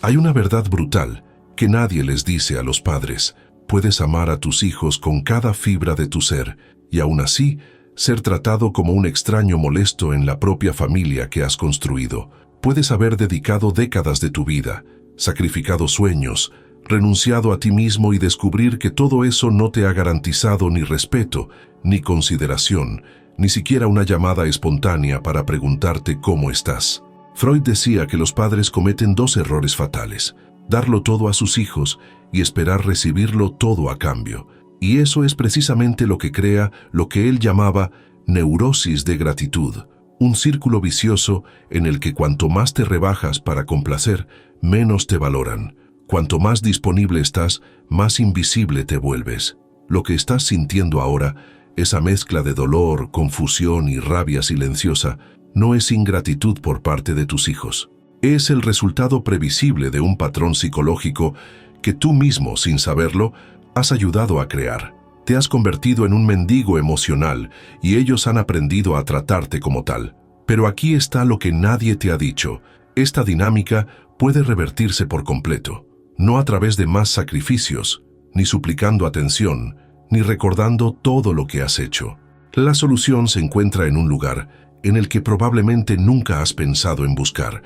Hay una verdad brutal que nadie les dice a los padres. Puedes amar a tus hijos con cada fibra de tu ser y aún así ser tratado como un extraño molesto en la propia familia que has construido. Puedes haber dedicado décadas de tu vida, sacrificado sueños, renunciado a ti mismo y descubrir que todo eso no te ha garantizado ni respeto, ni consideración, ni siquiera una llamada espontánea para preguntarte cómo estás. Freud decía que los padres cometen dos errores fatales: darlo todo a sus hijos y esperar recibirlo todo a cambio. Y eso es precisamente lo que crea lo que él llamaba neurosis de gratitud, un círculo vicioso en el que cuanto más te rebajas para complacer, menos te valoran. Cuanto más disponible estás, más invisible te vuelves. Lo que estás sintiendo ahora, esa mezcla de dolor, confusión y rabia silenciosa, no es ingratitud por parte de tus hijos. Es el resultado previsible de un patrón psicológico que tú mismo, sin saberlo, has ayudado a crear. Te has convertido en un mendigo emocional y ellos han aprendido a tratarte como tal. Pero aquí está lo que nadie te ha dicho. Esta dinámica puede revertirse por completo. No a través de más sacrificios, ni suplicando atención, ni recordando todo lo que has hecho. La solución se encuentra en un lugar en el que probablemente nunca has pensado en buscar,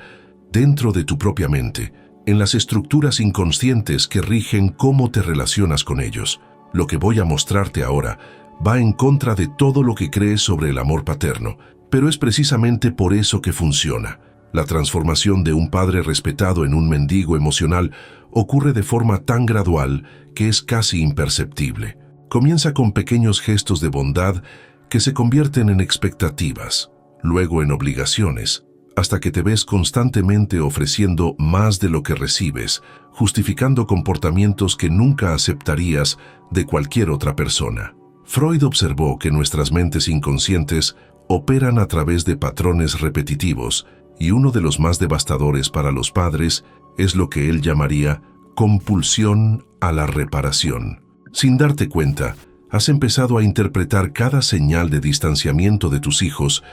dentro de tu propia mente, en las estructuras inconscientes que rigen cómo te relacionas con ellos. Lo que voy a mostrarte ahora va en contra de todo lo que crees sobre el amor paterno, pero es precisamente por eso que funciona. La transformación de un padre respetado en un mendigo emocional ocurre de forma tan gradual que es casi imperceptible. Comienza con pequeños gestos de bondad que se convierten en expectativas, luego en obligaciones, hasta que te ves constantemente ofreciendo más de lo que recibes, justificando comportamientos que nunca aceptarías de cualquier otra persona. Freud observó que nuestras mentes inconscientes operan a través de patrones repetitivos, y uno de los más devastadores para los padres es lo que él llamaría compulsión a la reparación. Sin darte cuenta, has empezado a interpretar cada señal de distanciamiento de tus hijos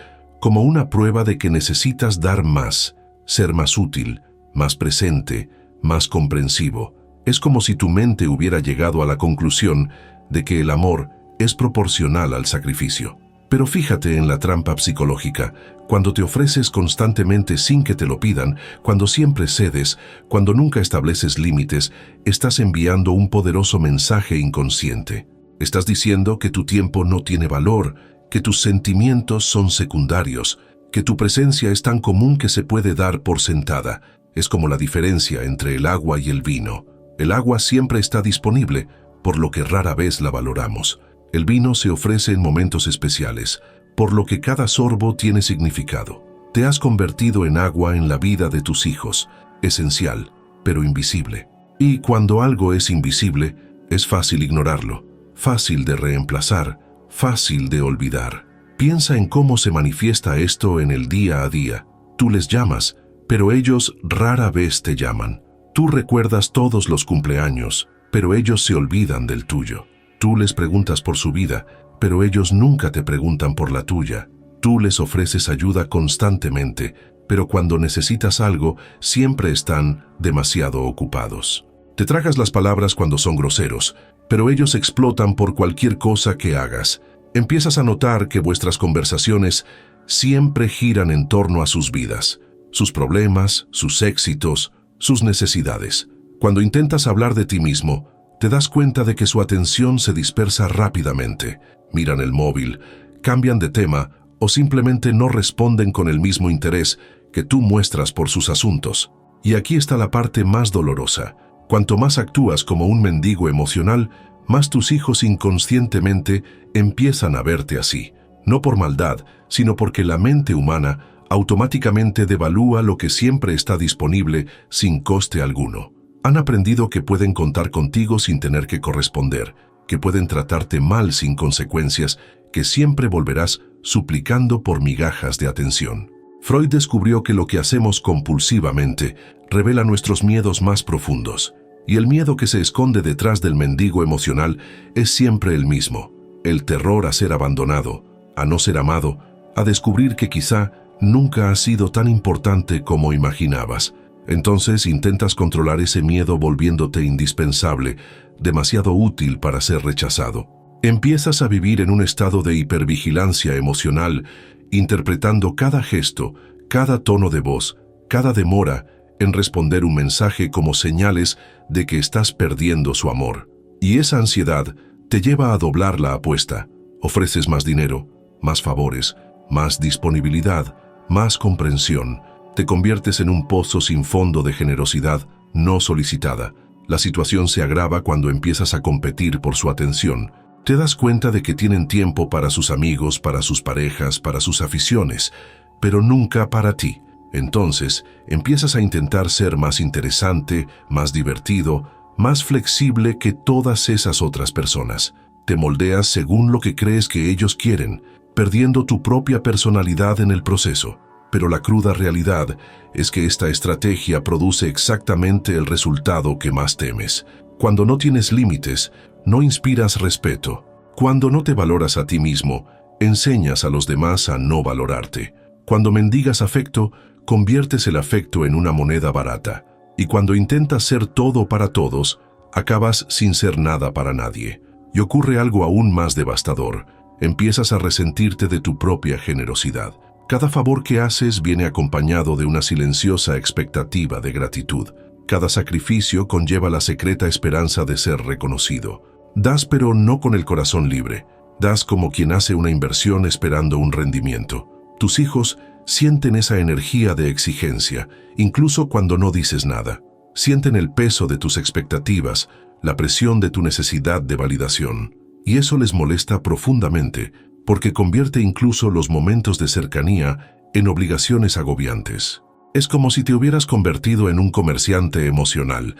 como una prueba de que necesitas dar más, ser más útil, más presente, más comprensivo. Es como si tu mente hubiera llegado a la conclusión de que el amor es proporcional al sacrificio. Pero fíjate en la trampa psicológica: cuando te ofreces constantemente sin que te lo pidan, cuando siempre cedes, cuando nunca estableces límites, estás enviando un poderoso mensaje inconsciente. Estás diciendo que tu tiempo no tiene valor, que tus sentimientos son secundarios, que tu presencia es tan común que se puede dar por sentada. Es como la diferencia entre el agua y el vino. El agua siempre está disponible, por lo que rara vez la valoramos. El vino se ofrece en momentos especiales, por lo que cada sorbo tiene significado. Te has convertido en agua en la vida de tus hijos, esencial, pero invisible. Y cuando algo es invisible, es fácil ignorarlo, fácil de reemplazar, fácil de olvidar. Piensa en cómo se manifiesta esto en el día a día. Tú les llamas, pero ellos rara vez te llaman. Tú recuerdas todos los cumpleaños, pero ellos se olvidan del tuyo. Tú les preguntas por su vida, pero ellos nunca te preguntan por la tuya. Tú les ofreces ayuda constantemente, pero cuando necesitas algo, siempre están demasiado ocupados. Te tragas las palabras cuando son groseros, pero ellos explotan por cualquier cosa que hagas. Empiezas a notar que vuestras conversaciones siempre giran en torno a sus vidas, sus problemas, sus éxitos, sus necesidades. Cuando intentas hablar de ti mismo, te das cuenta de que su atención se dispersa rápidamente. Miran el móvil, cambian de tema o simplemente no responden con el mismo interés que tú muestras por sus asuntos. Y aquí está la parte más dolorosa. Cuanto más actúas como un mendigo emocional, más tus hijos inconscientemente empiezan a verte así. No por maldad, sino porque la mente humana automáticamente devalúa lo que siempre está disponible sin coste alguno. Han aprendido que pueden contar contigo sin tener que corresponder, que pueden tratarte mal sin consecuencias, que siempre volverás suplicando por migajas de atención. Freud descubrió que lo que hacemos compulsivamente revela nuestros miedos más profundos, y el miedo que se esconde detrás del mendigo emocional es siempre el mismo: el terror a ser abandonado, a no ser amado, a descubrir que quizá nunca has sido tan importante como imaginabas. Entonces intentas controlar ese miedo volviéndote indispensable, demasiado útil para ser rechazado. Empiezas a vivir en un estado de hipervigilancia emocional, interpretando cada gesto, cada tono de voz, cada demora en responder un mensaje como señales de que estás perdiendo su amor. Y esa ansiedad te lleva a doblar la apuesta. Ofreces más dinero, más favores, más disponibilidad, más comprensión. Te conviertes en un pozo sin fondo de generosidad no solicitada. La situación se agrava cuando empiezas a competir por su atención. Te das cuenta de que tienen tiempo para sus amigos, para sus parejas, para sus aficiones, pero nunca para ti. Entonces, empiezas a intentar ser más interesante, más divertido, más flexible que todas esas otras personas. Te moldeas según lo que crees que ellos quieren, perdiendo tu propia personalidad en el proceso. Pero la cruda realidad es que esta estrategia produce exactamente el resultado que más temes. Cuando no tienes límites, no inspiras respeto. Cuando no te valoras a ti mismo, enseñas a los demás a no valorarte. Cuando mendigas afecto, conviertes el afecto en una moneda barata. Y cuando intentas ser todo para todos, acabas sin ser nada para nadie. Y ocurre algo aún más devastador. Empiezas a resentirte de tu propia generosidad. Cada favor que haces viene acompañado de una silenciosa expectativa de gratitud. Cada sacrificio conlleva la secreta esperanza de ser reconocido. Das pero no con el corazón libre. Das como quien hace una inversión esperando un rendimiento. Tus hijos sienten esa energía de exigencia, incluso cuando no dices nada. Sienten el peso de tus expectativas, la presión de tu necesidad de validación. Y eso les molesta profundamente, porque convierte incluso los momentos de cercanía en obligaciones agobiantes. Es como si te hubieras convertido en un comerciante emocional,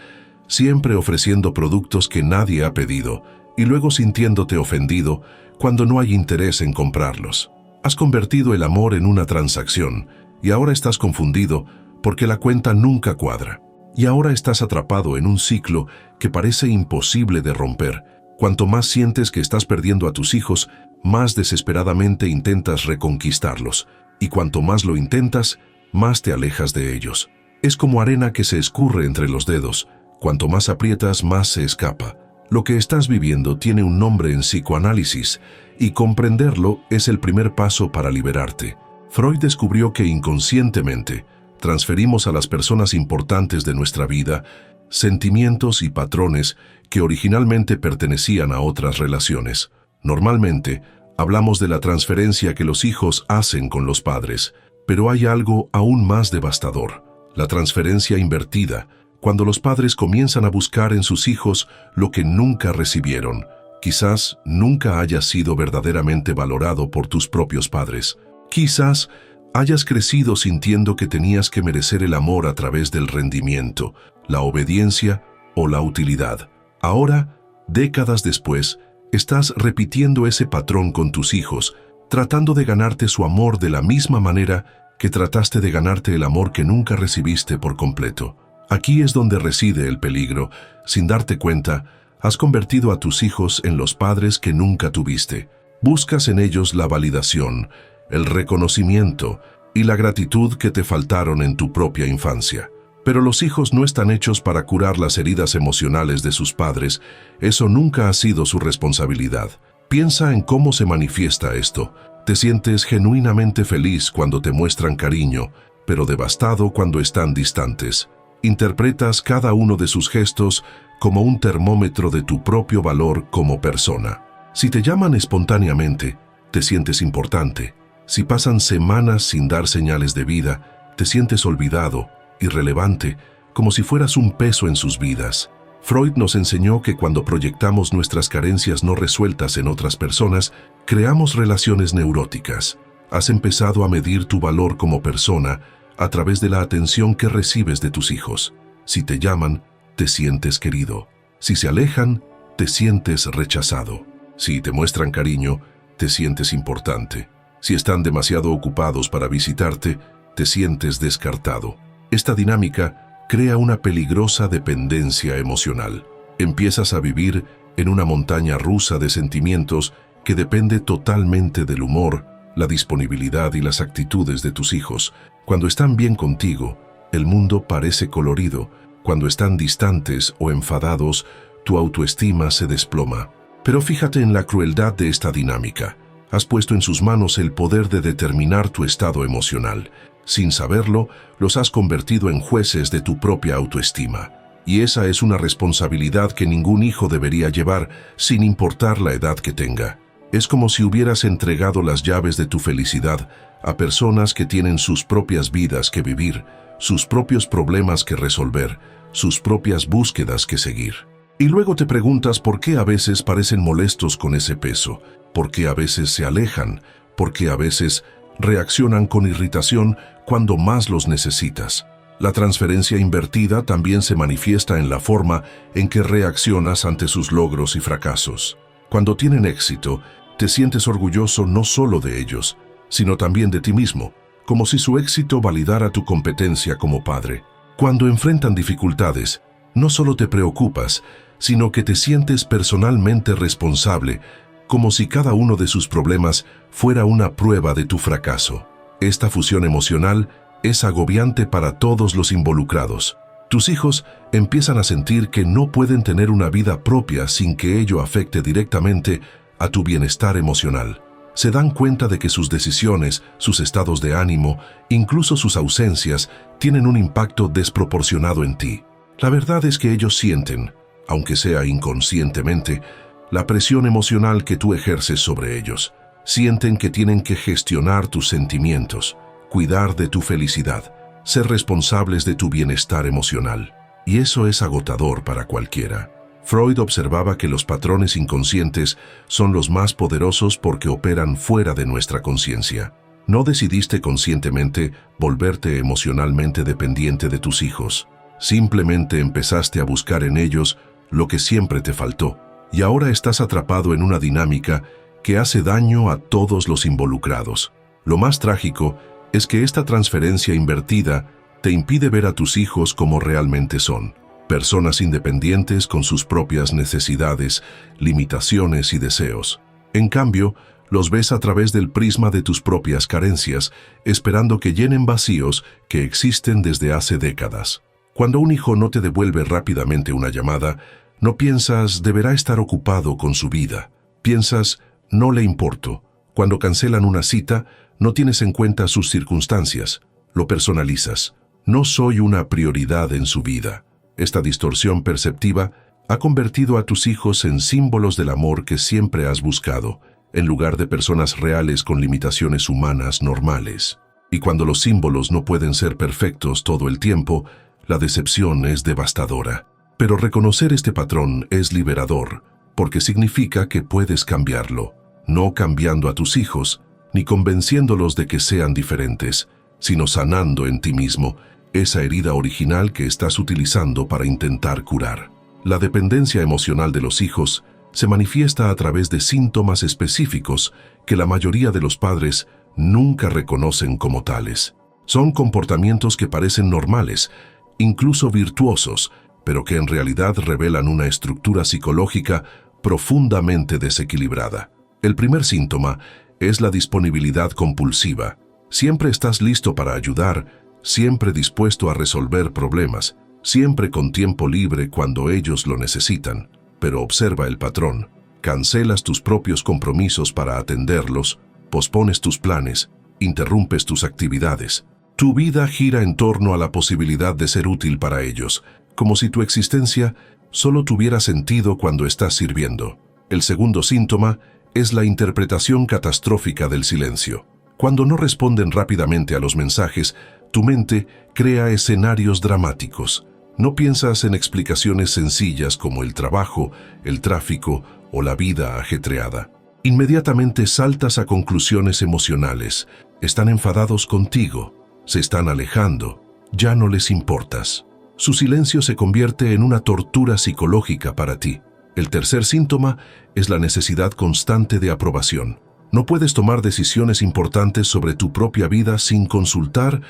siempre ofreciendo productos que nadie ha pedido y luego sintiéndote ofendido cuando no hay interés en comprarlos. Has convertido el amor en una transacción y ahora estás confundido porque la cuenta nunca cuadra. Y ahora estás atrapado en un ciclo que parece imposible de romper. Cuanto más sientes que estás perdiendo a tus hijos, más desesperadamente intentas reconquistarlos. Y cuanto más lo intentas, más te alejas de ellos. Es como arena que se escurre entre los dedos. Cuanto más aprietas, más se escapa. Lo que estás viviendo tiene un nombre en psicoanálisis, y comprenderlo es el primer paso para liberarte. Freud descubrió que inconscientemente transferimos a las personas importantes de nuestra vida sentimientos y patrones que originalmente pertenecían a otras relaciones. Normalmente, hablamos de la transferencia que los hijos hacen con los padres, pero hay algo aún más devastador: la transferencia invertida, cuando los padres comienzan a buscar en sus hijos lo que nunca recibieron. Quizás nunca hayas sido verdaderamente valorado por tus propios padres. Quizás hayas crecido sintiendo que tenías que merecer el amor a través del rendimiento, la obediencia o la utilidad. Ahora, décadas después, estás repitiendo ese patrón con tus hijos, tratando de ganarte su amor de la misma manera que trataste de ganarte el amor que nunca recibiste por completo. Aquí es donde reside el peligro. Sin darte cuenta, has convertido a tus hijos en los padres que nunca tuviste. Buscas en ellos la validación, el reconocimiento y la gratitud que te faltaron en tu propia infancia. Pero los hijos no están hechos para curar las heridas emocionales de sus padres. Eso nunca ha sido su responsabilidad. Piensa en cómo se manifiesta esto. Te sientes genuinamente feliz cuando te muestran cariño, pero devastado cuando están distantes. Interpretas cada uno de sus gestos como un termómetro de tu propio valor como persona. Si te llaman espontáneamente, te sientes importante. Si pasan semanas sin dar señales de vida, te sientes olvidado, irrelevante, como si fueras un peso en sus vidas. Freud nos enseñó que cuando proyectamos nuestras carencias no resueltas en otras personas, creamos relaciones neuróticas. Has empezado a medir tu valor como persona a través de la atención que recibes de tus hijos. Si te llaman, te sientes querido. Si se alejan, te sientes rechazado. Si te muestran cariño, te sientes importante. Si están demasiado ocupados para visitarte, te sientes descartado. Esta dinámica crea una peligrosa dependencia emocional. Empiezas a vivir en una montaña rusa de sentimientos que depende totalmente del humor, la disponibilidad y las actitudes de tus hijos. Cuando están bien contigo, El mundo parece colorido. Cuando están distantes o enfadados, tu autoestima se desploma. Pero fíjate en la crueldad de esta dinámica. Has puesto en sus manos el poder de determinar tu estado emocional. Sin saberlo, los has convertido en jueces de tu propia autoestima. Y esa es una responsabilidad que ningún hijo debería llevar, sin importar la edad que tenga. Es como si hubieras entregado las llaves de tu felicidad a personas que tienen sus propias vidas que vivir, sus propios problemas que resolver, sus propias búsquedas que seguir. Y luego te preguntas por qué a veces parecen molestos con ese peso, por qué a veces se alejan, por qué a veces reaccionan con irritación cuando más los necesitas. La transferencia invertida también se manifiesta en la forma en que reaccionas ante sus logros y fracasos. Cuando tienen éxito, te sientes orgulloso no solo de ellos, sino también de ti mismo, como si su éxito validara tu competencia como padre. Cuando enfrentan dificultades, no solo te preocupas, sino que te sientes personalmente responsable, como si cada uno de sus problemas fuera una prueba de tu fracaso. Esta fusión emocional es agobiante para todos los involucrados. Tus hijos empiezan a sentir que no pueden tener una vida propia sin que ello afecte directamente a tu bienestar emocional. Se dan cuenta de que sus decisiones, sus estados de ánimo, incluso sus ausencias, tienen un impacto desproporcionado en ti. La verdad es que ellos sienten, aunque sea inconscientemente, la presión emocional que tú ejerces sobre ellos. Sienten que tienen que gestionar tus sentimientos, cuidar de tu felicidad, ser responsables de tu bienestar emocional. Y eso es agotador para cualquiera. Freud observaba que los patrones inconscientes son los más poderosos porque operan fuera de nuestra conciencia. No decidiste conscientemente volverte emocionalmente dependiente de tus hijos. Simplemente empezaste a buscar en ellos lo que siempre te faltó. Y ahora estás atrapado en una dinámica que hace daño a todos los involucrados. Lo más trágico es que esta transferencia invertida te impide ver a tus hijos como realmente son. Personas independientes con sus propias necesidades, limitaciones y deseos. En cambio, los ves a través del prisma de tus propias carencias, esperando que llenen vacíos que existen desde hace décadas. Cuando un hijo no te devuelve rápidamente una llamada, no piensas deberá estar ocupado con su vida. Piensas no le importo. Cuando cancelan una cita, no tienes en cuenta sus circunstancias. Lo personalizas. No soy una prioridad en su vida. Esta distorsión perceptiva ha convertido a tus hijos en símbolos del amor que siempre has buscado, en lugar de personas reales con limitaciones humanas normales. Y cuando los símbolos no pueden ser perfectos todo el tiempo, la decepción es devastadora. Pero reconocer este patrón es liberador, porque significa que puedes cambiarlo, no cambiando a tus hijos, ni convenciéndolos de que sean diferentes, sino sanando en ti mismo esa herida original que estás utilizando para intentar curar. La dependencia emocional de los hijos se manifiesta a través de síntomas específicos que la mayoría de los padres nunca reconocen como tales. Son comportamientos que parecen normales, incluso virtuosos, pero que en realidad revelan una estructura psicológica profundamente desequilibrada. El primer síntoma es la disponibilidad compulsiva. Siempre estás listo para ayudar, siempre dispuesto a resolver problemas, siempre con tiempo libre cuando ellos lo necesitan. Pero observa el patrón. Cancelas tus propios compromisos para atenderlos, pospones tus planes, interrumpes tus actividades. Tu vida gira en torno a la posibilidad de ser útil para ellos, como si tu existencia solo tuviera sentido cuando estás sirviendo. El segundo síntoma es la interpretación catastrófica del silencio. Cuando no responden rápidamente a los mensajes, tu mente crea escenarios dramáticos. No piensas en explicaciones sencillas como el trabajo, el tráfico o la vida ajetreada. Inmediatamente saltas a conclusiones emocionales. Están enfadados contigo, se están alejando, ya no les importas. Su silencio se convierte en una tortura psicológica para ti. El tercer síntoma es la necesidad constante de aprobación. No puedes tomar decisiones importantes sobre tu propia vida sin consultar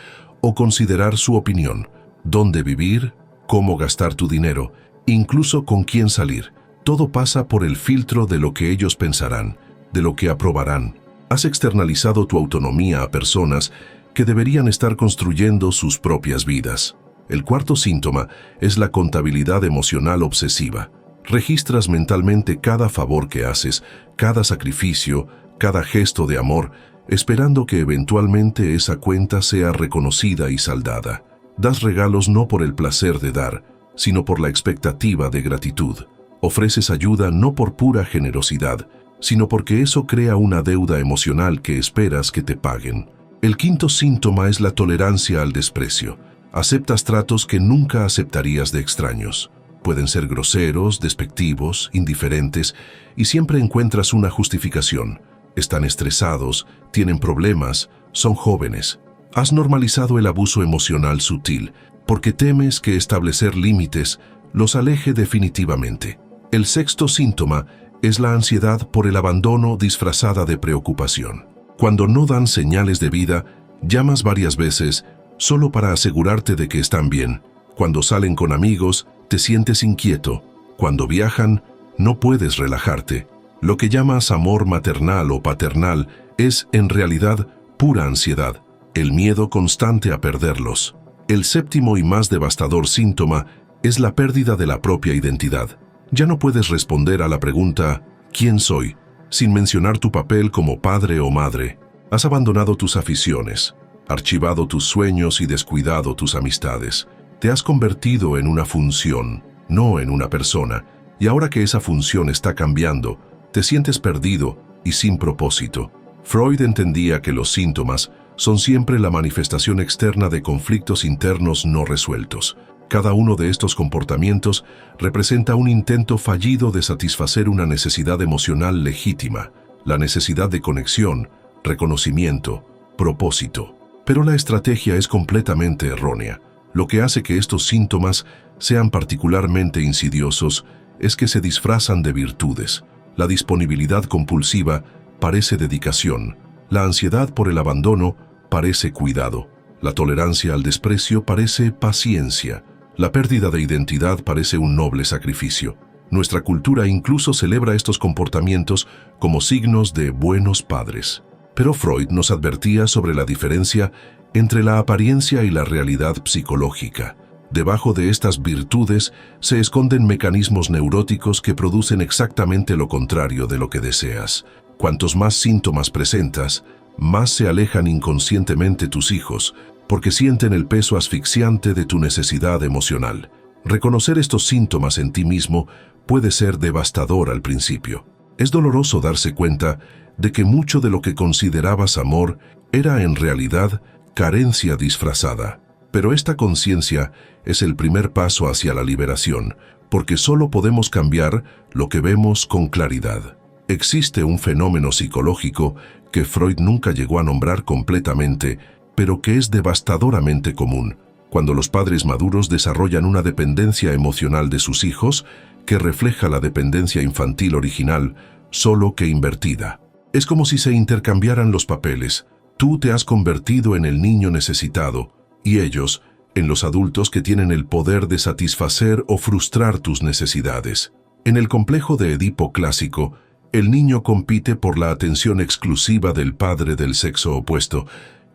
o considerar su opinión. Dónde vivir, cómo gastar tu dinero, incluso con quién salir. Todo pasa por el filtro de lo que ellos pensarán, de lo que aprobarán. Has externalizado tu autonomía a personas que deberían estar construyendo sus propias vidas. El cuarto síntoma es la contabilidad emocional obsesiva. Registras mentalmente cada favor que haces, cada sacrificio, cada gesto de amor, esperando que eventualmente esa cuenta sea reconocida y saldada. Das regalos no por el placer de dar, sino por la expectativa de gratitud. Ofreces ayuda no por pura generosidad, sino porque eso crea una deuda emocional que esperas que te paguen. El quinto síntoma es la tolerancia al desprecio. Aceptas tratos que nunca aceptarías de extraños. Pueden ser groseros, despectivos, indiferentes, y siempre encuentras una justificación. Están estresados, tienen problemas, son jóvenes. Has normalizado el abuso emocional sutil, porque temes que establecer límites los aleje definitivamente. El sexto síntoma es la ansiedad por el abandono disfrazada de preocupación. Cuando no dan señales de vida, llamas varias veces solo para asegurarte de que están bien. Cuando salen con amigos, te sientes inquieto. Cuando viajan, no puedes relajarte. Lo que llamas amor maternal o paternal es, en realidad, pura ansiedad, el miedo constante a perderlos. El séptimo y más devastador síntoma es la pérdida de la propia identidad. Ya no puedes responder a la pregunta ¿quién soy?, sin mencionar tu papel como padre o madre. Has abandonado tus aficiones, archivado tus sueños y descuidado tus amistades. Te has convertido en una función, no en una persona, y ahora que esa función está cambiando, te sientes perdido y sin propósito. Freud entendía que los síntomas son siempre la manifestación externa de conflictos internos no resueltos. Cada uno de estos comportamientos representa un intento fallido de satisfacer una necesidad emocional legítima, la necesidad de conexión, reconocimiento, propósito. Pero la estrategia es completamente errónea. Lo que hace que estos síntomas sean particularmente insidiosos es que se disfrazan de virtudes. La disponibilidad compulsiva parece dedicación, la ansiedad por el abandono parece cuidado, la tolerancia al desprecio parece paciencia, la pérdida de identidad parece un noble sacrificio. Nuestra cultura incluso celebra estos comportamientos como signos de buenos padres. Pero Freud nos advertía sobre la diferencia entre la apariencia y la realidad psicológica. Debajo de estas virtudes se esconden mecanismos neuróticos que producen exactamente lo contrario de lo que deseas. Cuantos más síntomas presentas, más se alejan inconscientemente tus hijos, porque sienten el peso asfixiante de tu necesidad emocional. Reconocer estos síntomas en ti mismo puede ser devastador al principio. Es doloroso darse cuenta de que mucho de lo que considerabas amor era en realidad carencia disfrazada. Pero esta conciencia es el primer paso hacia la liberación, porque solo podemos cambiar lo que vemos con claridad. Existe un fenómeno psicológico que Freud nunca llegó a nombrar completamente, pero que es devastadoramente común, cuando los padres maduros desarrollan una dependencia emocional de sus hijos que refleja la dependencia infantil original, solo que invertida. Es como si se intercambiaran los papeles. Tú te has convertido en el niño necesitado, y ellos en los adultos que tienen el poder de satisfacer o frustrar tus necesidades. En el complejo de Edipo clásico, el niño compite por la atención exclusiva del padre del sexo opuesto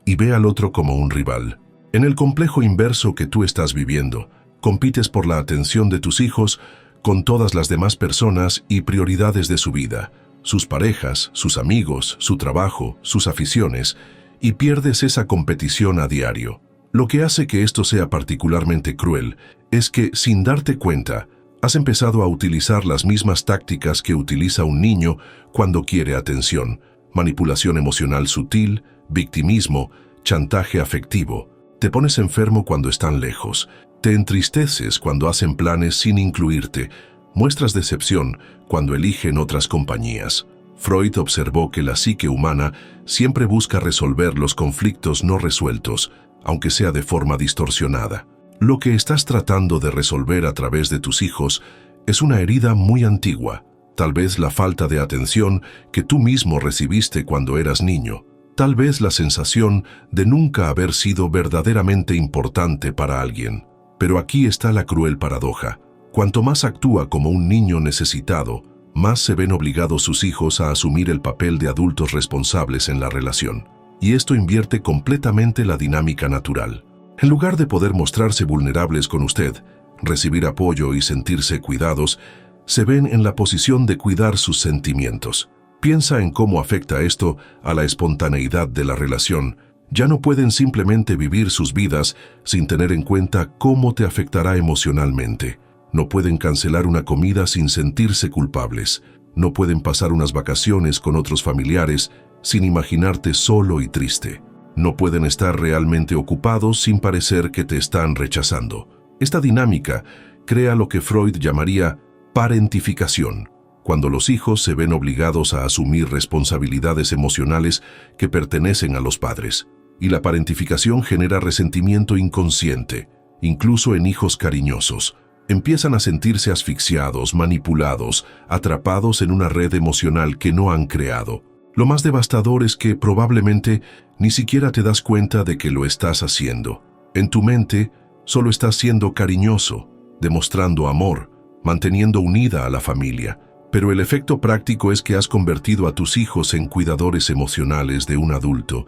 y ve al otro como un rival. En el complejo inverso que tú estás viviendo, compites por la atención de tus hijos con todas las demás personas y prioridades de su vida, sus parejas, sus amigos, su trabajo, sus aficiones, y pierdes esa competición a diario. Lo que hace que esto sea particularmente cruel es que, sin darte cuenta, has empezado a utilizar las mismas tácticas que utiliza un niño cuando quiere atención: manipulación emocional sutil, victimismo, chantaje afectivo. Te pones enfermo cuando están lejos, te entristeces cuando hacen planes sin incluirte, muestras decepción cuando eligen otras compañías. Freud observó que la psique humana siempre busca resolver los conflictos no resueltos, aunque sea de forma distorsionada. Lo que estás tratando de resolver a través de tus hijos es una herida muy antigua, tal vez la falta de atención que tú mismo recibiste cuando eras niño, tal vez la sensación de nunca haber sido verdaderamente importante para alguien. Pero aquí está la cruel paradoja. Cuanto más actúa como un niño necesitado, más se ven obligados sus hijos a asumir el papel de adultos responsables en la relación. y esto invierte completamente la dinámica natural. En lugar de poder mostrarse vulnerables con usted, recibir apoyo y sentirse cuidados, se ven en la posición de cuidar sus sentimientos. Piensa en cómo afecta esto a la espontaneidad de la relación. Ya no pueden simplemente vivir sus vidas sin tener en cuenta cómo te afectará emocionalmente. No pueden cancelar una comida sin sentirse culpables. No pueden pasar unas vacaciones con otros familiares sin imaginarte solo y triste. No pueden estar realmente ocupados sin parecer que te están rechazando. Esta dinámica crea lo que Freud llamaría parentificación, cuando los hijos se ven obligados a asumir responsabilidades emocionales que pertenecen a los padres. Y la parentificación genera resentimiento inconsciente, incluso en hijos cariñosos. Empiezan a sentirse asfixiados, manipulados, atrapados en una red emocional que no han creado. Lo más devastador es que probablemente ni siquiera te das cuenta de que lo estás haciendo. En tu mente, solo estás siendo cariñoso, demostrando amor, manteniendo unida a la familia. Pero el efecto práctico es que has convertido a tus hijos en cuidadores emocionales de un adulto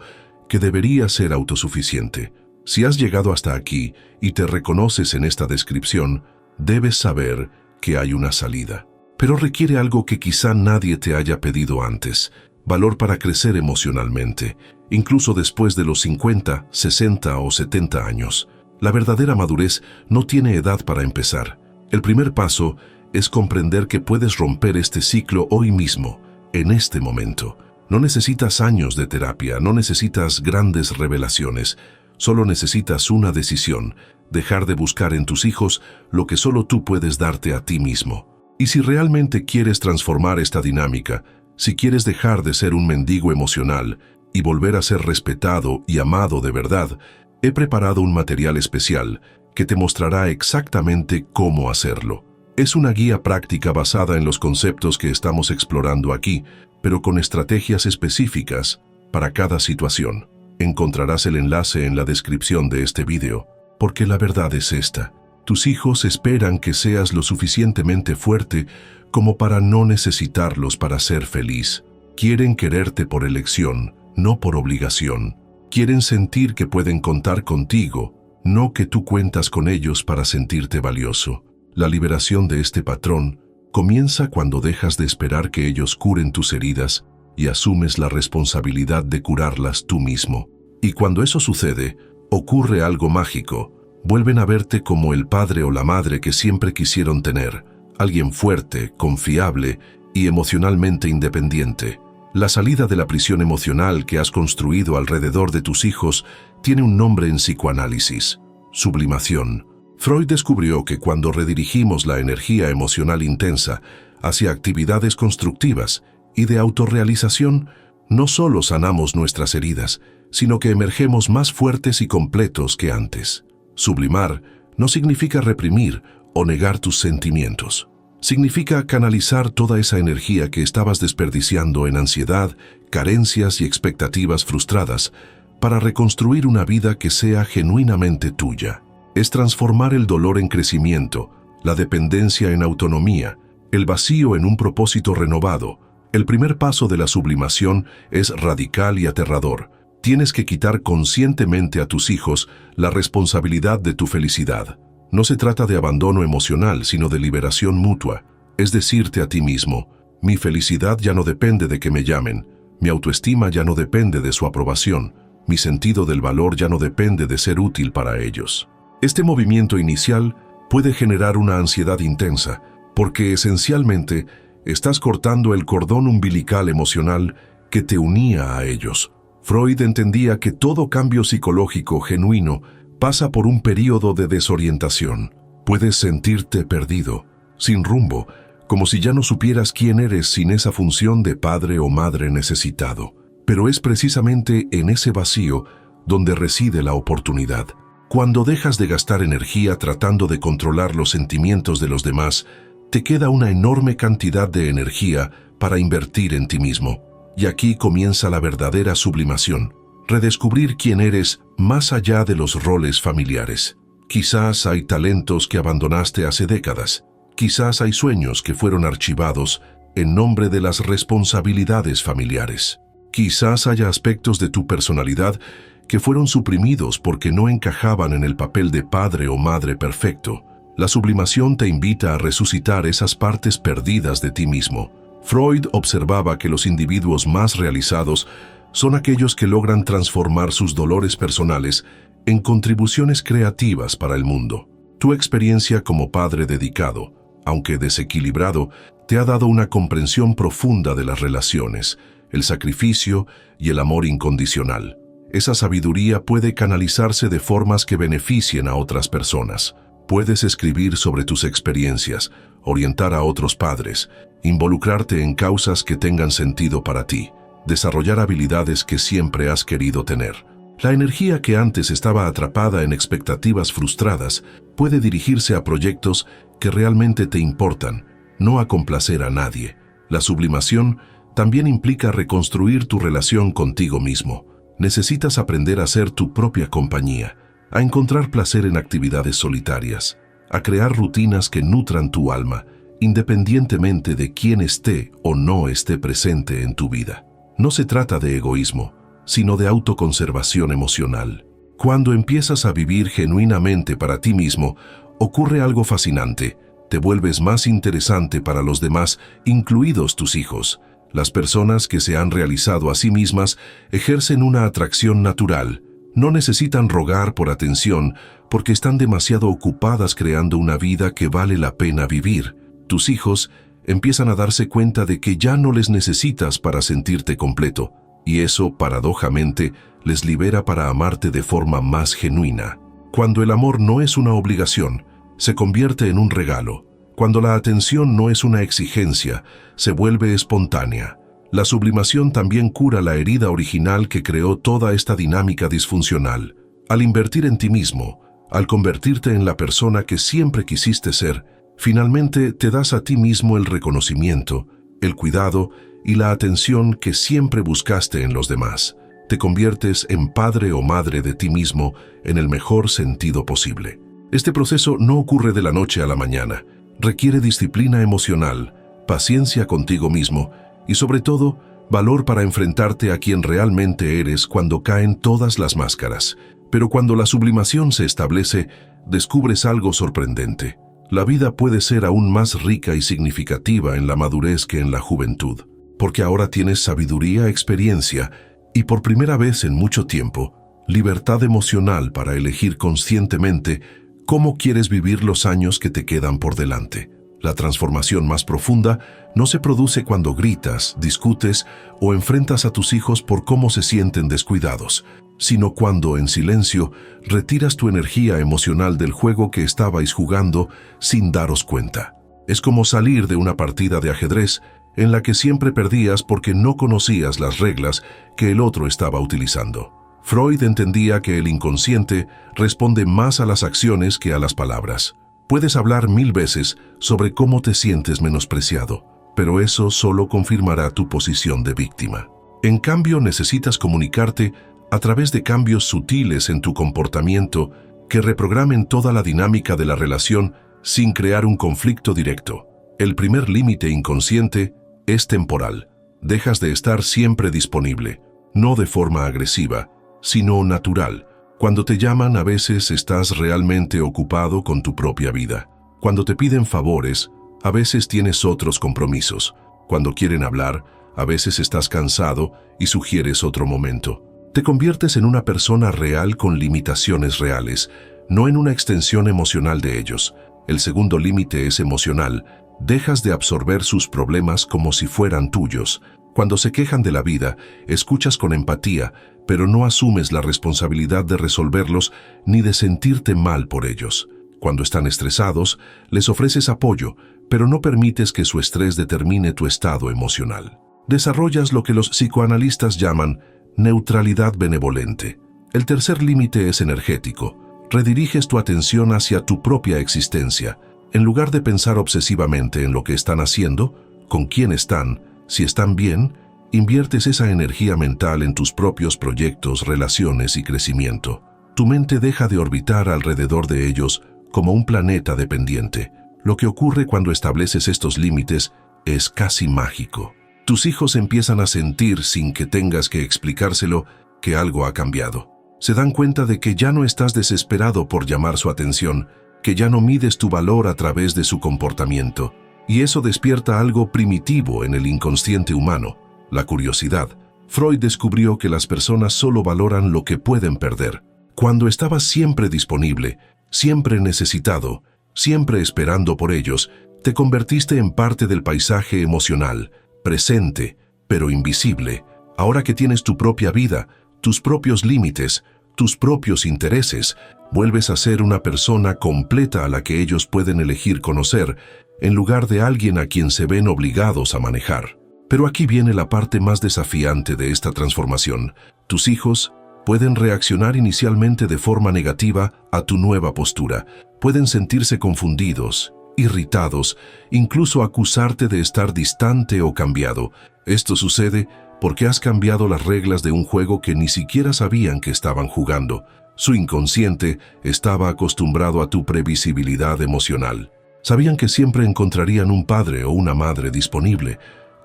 que debería ser autosuficiente. Si has llegado hasta aquí y te reconoces en esta descripción, debes saber que hay una salida. Pero requiere algo que quizá nadie te haya pedido antes: valor para crecer emocionalmente, incluso después de los 50, 60 o 70 años. La verdadera madurez no tiene edad para empezar. El primer paso es comprender que puedes romper este ciclo hoy mismo, en este momento. No necesitas años de terapia, no necesitas grandes revelaciones, solo necesitas una decisión: dejar de buscar en tus hijos lo que solo tú puedes darte a ti mismo. Y si realmente quieres transformar esta dinámica, si quieres dejar de ser un mendigo emocional y volver a ser respetado y amado de verdad, he preparado un material especial que te mostrará exactamente cómo hacerlo. Es una guía práctica basada en los conceptos que estamos explorando aquí, pero con estrategias específicas para cada situación. Encontrarás el enlace en la descripción de este video, porque la verdad es esta: tus hijos esperan que seas lo suficientemente fuerte como para no necesitarlos para ser feliz. Quieren quererte por elección, no por obligación. Quieren sentir que pueden contar contigo, no que tú cuentas con ellos para sentirte valioso. La liberación de este patrón comienza cuando dejas de esperar que ellos curen tus heridas y asumes la responsabilidad de curarlas tú mismo. Y cuando eso sucede, ocurre algo mágico. Vuelven a verte como el padre o la madre que siempre quisieron tener, alguien fuerte, confiable y emocionalmente independiente. La salida de la prisión emocional que has construido alrededor de tus hijos tiene un nombre en psicoanálisis: sublimación. Freud descubrió que cuando redirigimos la energía emocional intensa hacia actividades constructivas y de autorrealización, no solo sanamos nuestras heridas, sino que emergemos más fuertes y completos que antes. Sublimar no significa reprimir o negar tus sentimientos. Significa canalizar toda esa energía que estabas desperdiciando en ansiedad, carencias y expectativas frustradas para reconstruir una vida que sea genuinamente tuya. Es transformar el dolor en crecimiento, la dependencia en autonomía, el vacío en un propósito renovado. El primer paso de la sublimación es radical y aterrador. Tienes que quitar conscientemente a tus hijos la responsabilidad de tu felicidad. No se trata de abandono emocional, sino de liberación mutua. Es decirte a ti mismo: mi felicidad ya no depende de que me llamen, mi autoestima ya no depende de su aprobación, mi sentido del valor ya no depende de ser útil para ellos. Este movimiento inicial puede generar una ansiedad intensa, porque esencialmente estás cortando el cordón umbilical emocional que te unía a ellos. Freud entendía que todo cambio psicológico genuino pasa por un período de desorientación. Puedes sentirte perdido, sin rumbo, como si ya no supieras quién eres sin esa función de padre o madre necesitado. Pero es precisamente en ese vacío donde reside la oportunidad. Cuando dejas de gastar energía tratando de controlar los sentimientos de los demás, te queda una enorme cantidad de energía para invertir en ti mismo. Y aquí comienza la verdadera sublimación: redescubrir quién eres más allá de los roles familiares. Quizás hay talentos que abandonaste hace décadas. Quizás hay sueños que fueron archivados en nombre de las responsabilidades familiares. Quizás haya aspectos de tu personalidad que fueron suprimidos porque no encajaban en el papel de padre o madre perfecto. La sublimación te invita a resucitar esas partes perdidas de ti mismo. Freud observaba que los individuos más realizados son aquellos que logran transformar sus dolores personales en contribuciones creativas para el mundo. Tu experiencia como padre dedicado, aunque desequilibrado, te ha dado una comprensión profunda de las relaciones, el sacrificio y el amor incondicional. Esa sabiduría puede canalizarse de formas que beneficien a otras personas. Puedes escribir sobre tus experiencias, orientar a otros padres, involucrarte en causas que tengan sentido para ti, desarrollar habilidades que siempre has querido tener. La energía que antes estaba atrapada en expectativas frustradas puede dirigirse a proyectos que realmente te importan, no a complacer a nadie. La sublimación también implica reconstruir tu relación contigo mismo. Necesitas aprender a ser tu propia compañía, a encontrar placer en actividades solitarias, a crear rutinas que nutran tu alma, independientemente de quién esté o no esté presente en tu vida. No se trata de egoísmo, sino de autoconservación emocional. Cuando empiezas a vivir genuinamente para ti mismo, ocurre algo fascinante. Te vuelves más interesante para los demás, incluidos tus hijos. Las personas que se han realizado a sí mismas ejercen una atracción natural. No necesitan rogar por atención porque están demasiado ocupadas creando una vida que vale la pena vivir. Tus hijos empiezan a darse cuenta de que ya no les necesitas para sentirte completo, y eso, paradójicamente, les libera para amarte de forma más genuina. Cuando el amor no es una obligación, se convierte en un regalo. Cuando la atención no es una exigencia, se vuelve espontánea. La sublimación también cura la herida original que creó toda esta dinámica disfuncional. Al invertir en ti mismo, al convertirte en la persona que siempre quisiste ser, finalmente te das a ti mismo el reconocimiento, el cuidado y la atención que siempre buscaste en los demás. Te conviertes en padre o madre de ti mismo en el mejor sentido posible. Este proceso no ocurre de la noche a la mañana. Requiere disciplina emocional, paciencia contigo mismo y, sobre todo, valor para enfrentarte a quien realmente eres cuando caen todas las máscaras. Pero cuando la sublimación se establece, descubres algo sorprendente. La vida puede ser aún más rica y significativa en la madurez que en la juventud, porque ahora tienes sabiduría, experiencia y, por primera vez en mucho tiempo, libertad emocional para elegir conscientemente cómo quieres vivir los años que te quedan por delante. La transformación más profunda no se produce cuando gritas, discutes o enfrentas a tus hijos por cómo se sienten descuidados, sino cuando, en silencio, retiras tu energía emocional del juego que estabais jugando sin daros cuenta. Es como salir de una partida de ajedrez en la que siempre perdías porque no conocías las reglas que el otro estaba utilizando. Freud entendía que el inconsciente responde más a las acciones que a las palabras. Puedes hablar 1000 veces sobre cómo te sientes menospreciado, pero eso solo confirmará tu posición de víctima. En cambio, necesitas comunicarte a través de cambios sutiles en tu comportamiento que reprogramen toda la dinámica de la relación sin crear un conflicto directo. El primer límite inconsciente es temporal. Dejas de estar siempre disponible, no de forma agresiva, sino natural. Cuando te llaman, a veces estás realmente ocupado con tu propia vida. Cuando te piden favores, a veces tienes otros compromisos. Cuando quieren hablar, a veces estás cansado y sugieres otro momento. Te conviertes en una persona real con limitaciones reales, no en una extensión emocional de ellos. El segundo límite es emocional. Dejas de absorber sus problemas como si fueran tuyos. Cuando se quejan de la vida, escuchas con empatía, pero no asumes la responsabilidad de resolverlos ni de sentirte mal por ellos. Cuando están estresados, les ofreces apoyo, pero no permites que su estrés determine tu estado emocional. Desarrollas lo que los psicoanalistas llaman neutralidad benevolente. El tercer límite es energético. Rediriges tu atención hacia tu propia existencia. En lugar de pensar obsesivamente en lo que están haciendo, con quién están, si están bien, inviertes esa energía mental en tus propios proyectos, relaciones y crecimiento. Tu mente deja de orbitar alrededor de ellos como un planeta dependiente. Lo que ocurre cuando estableces estos límites es casi mágico. Tus hijos empiezan a sentir, sin que tengas que explicárselo, que algo ha cambiado. Se dan cuenta de que ya no estás desesperado por llamar su atención, que ya no mides tu valor a través de su comportamiento. Y eso despierta algo primitivo en el inconsciente humano, la curiosidad. Freud descubrió que las personas solo valoran lo que pueden perder. Cuando estabas siempre disponible, siempre necesitado, siempre esperando por ellos, te convertiste en parte del paisaje emocional, presente, pero invisible. Ahora que tienes tu propia vida, tus propios límites, tus propios intereses, vuelves a ser una persona completa a la que ellos pueden elegir conocer, en lugar de alguien a quien se ven obligados a manejar. Pero aquí viene la parte más desafiante de esta transformación. Tus hijos pueden reaccionar inicialmente de forma negativa a tu nueva postura. Pueden sentirse confundidos, irritados, incluso acusarte de estar distante o cambiado. Esto sucede porque has cambiado las reglas de un juego que ni siquiera sabían que estaban jugando. Su inconsciente estaba acostumbrado a tu previsibilidad emocional. Sabían que siempre encontrarían un padre o una madre disponible,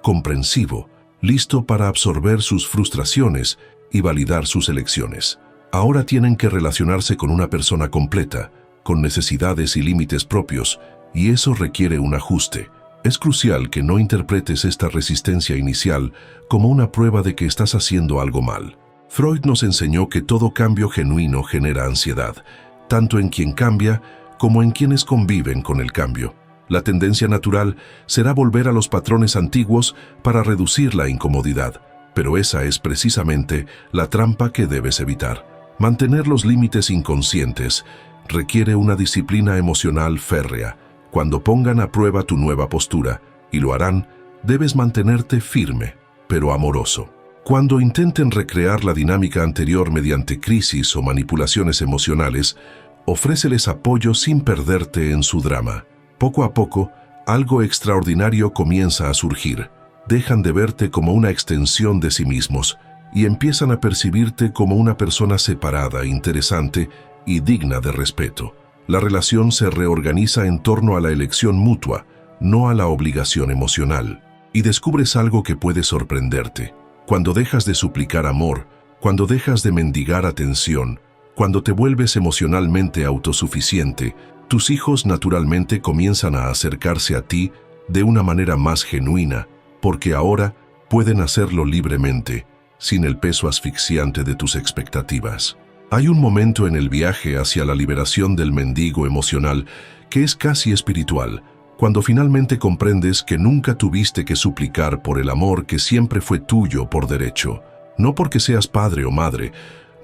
comprensivo, listo para absorber sus frustraciones y validar sus elecciones. Ahora tienen que relacionarse con una persona completa, con necesidades y límites propios, y eso requiere un ajuste. Es crucial que no interpretes esta resistencia inicial como una prueba de que estás haciendo algo mal. Freud nos enseñó que todo cambio genuino genera ansiedad, tanto en quien cambia como en quienes conviven con el cambio. La tendencia natural será volver a los patrones antiguos para reducir la incomodidad, pero esa es precisamente la trampa que debes evitar. Mantener los límites inconscientes requiere una disciplina emocional férrea. Cuando pongan a prueba tu nueva postura, y lo harán, debes mantenerte firme, pero amoroso. Cuando intenten recrear la dinámica anterior mediante crisis o manipulaciones emocionales, ofréceles apoyo sin perderte en su drama. Poco a poco, algo extraordinario comienza a surgir. Dejan de verte como una extensión de sí mismos y empiezan a percibirte como una persona separada, interesante y digna de respeto. La relación se reorganiza en torno a la elección mutua, no a la obligación emocional. Y descubres algo que puede sorprenderte. Cuando dejas de suplicar amor, cuando dejas de mendigar atención, cuando te vuelves emocionalmente autosuficiente, tus hijos naturalmente comienzan a acercarse a ti de una manera más genuina, porque ahora pueden hacerlo libremente, sin el peso asfixiante de tus expectativas. Hay un momento en el viaje hacia la liberación del mendigo emocional que es casi espiritual, cuando finalmente comprendes que nunca tuviste que suplicar por el amor que siempre fue tuyo por derecho, no porque seas padre o madre,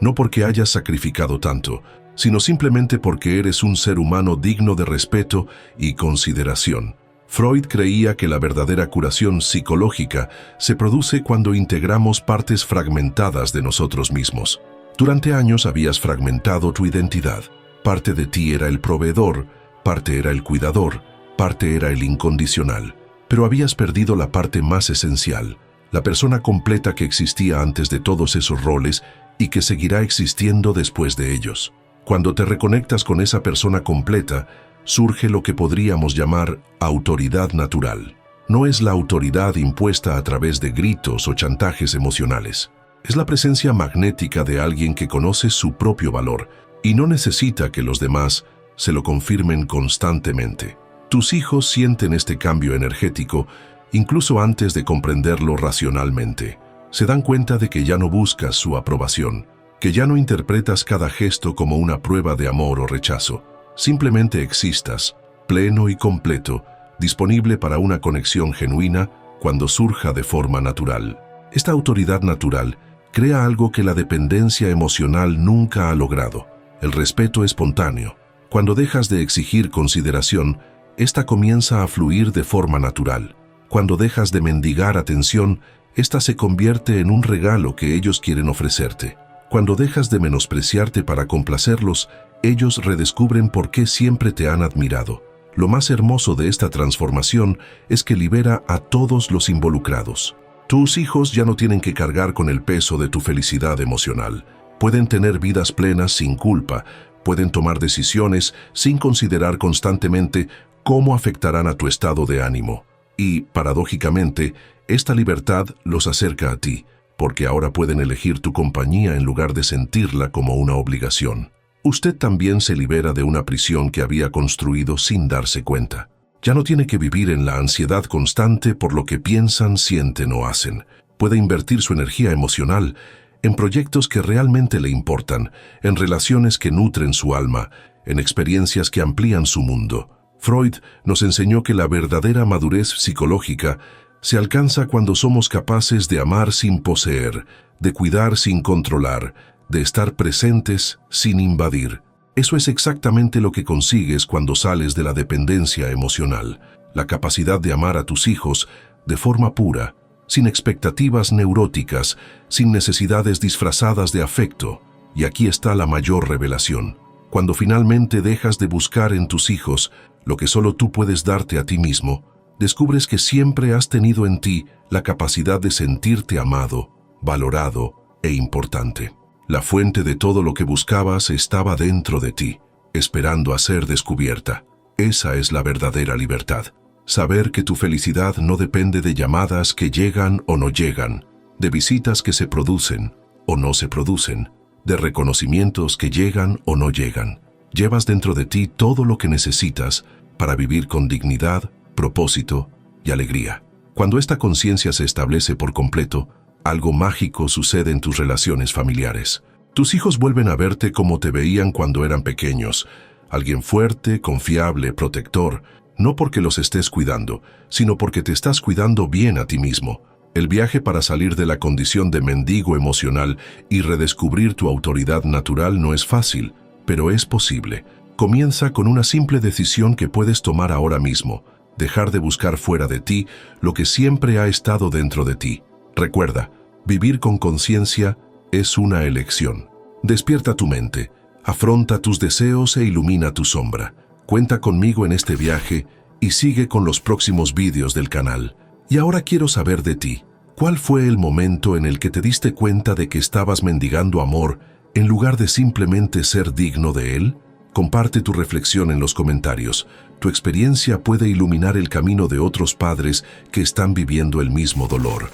no porque hayas sacrificado tanto, sino simplemente porque eres un ser humano digno de respeto y consideración. Freud creía que la verdadera curación psicológica se produce cuando integramos partes fragmentadas de nosotros mismos. Durante años habías fragmentado tu identidad. Parte de ti era el proveedor, parte era el cuidador, parte era el incondicional. Pero habías perdido la parte más esencial, la persona completa que existía antes de todos esos roles y que seguirá existiendo después de ellos. Cuando te reconectas con esa persona completa, surge lo que podríamos llamar autoridad natural. No es la autoridad impuesta a través de gritos o chantajes emocionales. Es la presencia magnética de alguien que conoce su propio valor y no necesita que los demás se lo confirmen constantemente. Tus hijos sienten este cambio energético incluso antes de comprenderlo racionalmente. Se dan cuenta de que ya no buscas su aprobación, que ya no interpretas cada gesto como una prueba de amor o rechazo. Simplemente existas, pleno y completo, disponible para una conexión genuina cuando surja de forma natural. Esta autoridad natural crea algo que la dependencia emocional nunca ha logrado: el respeto espontáneo. Cuando dejas de exigir consideración, esta comienza a fluir de forma natural. Cuando dejas de mendigar atención, esta se convierte en un regalo que ellos quieren ofrecerte. Cuando dejas de menospreciarte para complacerlos, ellos redescubren por qué siempre te han admirado. Lo más hermoso de esta transformación es que libera a todos los involucrados. Tus hijos ya no tienen que cargar con el peso de tu felicidad emocional. Pueden tener vidas plenas sin culpa, pueden tomar decisiones sin considerar constantemente cómo afectarán a tu estado de ánimo. Y, paradójicamente, esta libertad los acerca a ti, porque ahora pueden elegir tu compañía en lugar de sentirla como una obligación. Usted también se libera de una prisión que había construido sin darse cuenta. Ya no tiene que vivir en la ansiedad constante por lo que piensan, sienten o hacen. Puede invertir su energía emocional en proyectos que realmente le importan, en relaciones que nutren su alma, en experiencias que amplían su mundo. Freud nos enseñó que la verdadera madurez psicológica se alcanza cuando somos capaces de amar sin poseer, de cuidar sin controlar, de estar presentes sin invadir. Eso es exactamente lo que consigues cuando sales de la dependencia emocional, la capacidad de amar a tus hijos de forma pura, sin expectativas neuróticas, sin necesidades disfrazadas de afecto. Y aquí está la mayor revelación. Cuando finalmente dejas de buscar en tus hijos lo que solo tú puedes darte a ti mismo, descubres que siempre has tenido en ti la capacidad de sentirte amado, valorado e importante. La fuente de todo lo que buscabas estaba dentro de ti, esperando a ser descubierta. Esa es la verdadera libertad. Saber que tu felicidad no depende de llamadas que llegan o no llegan, de visitas que se producen o no se producen, de reconocimientos que llegan o no llegan. Llevas dentro de ti todo lo que necesitas para vivir con dignidad, propósito y alegría. Cuando esta conciencia se establece por completo, algo mágico sucede en tus relaciones familiares. Tus hijos vuelven a verte como te veían cuando eran pequeños, alguien fuerte, confiable, protector, no porque los estés cuidando, sino porque te estás cuidando bien a ti mismo. El viaje para salir de la condición de mendigo emocional y redescubrir tu autoridad natural no es fácil, pero es posible. Comienza con una simple decisión que puedes tomar ahora mismo: dejar de buscar fuera de ti lo que siempre ha estado dentro de ti. Recuerda, vivir con conciencia es una elección. Despierta tu mente, afronta tus deseos e ilumina tu sombra. Cuenta conmigo en este viaje y sigue con los próximos vídeos del canal. Y ahora quiero saber de ti. ¿Cuál fue el momento en el que te diste cuenta de que estabas mendigando amor en lugar de simplemente ser digno de él? Comparte tu reflexión en los comentarios. Tu experiencia puede iluminar el camino de otros padres que están viviendo el mismo dolor.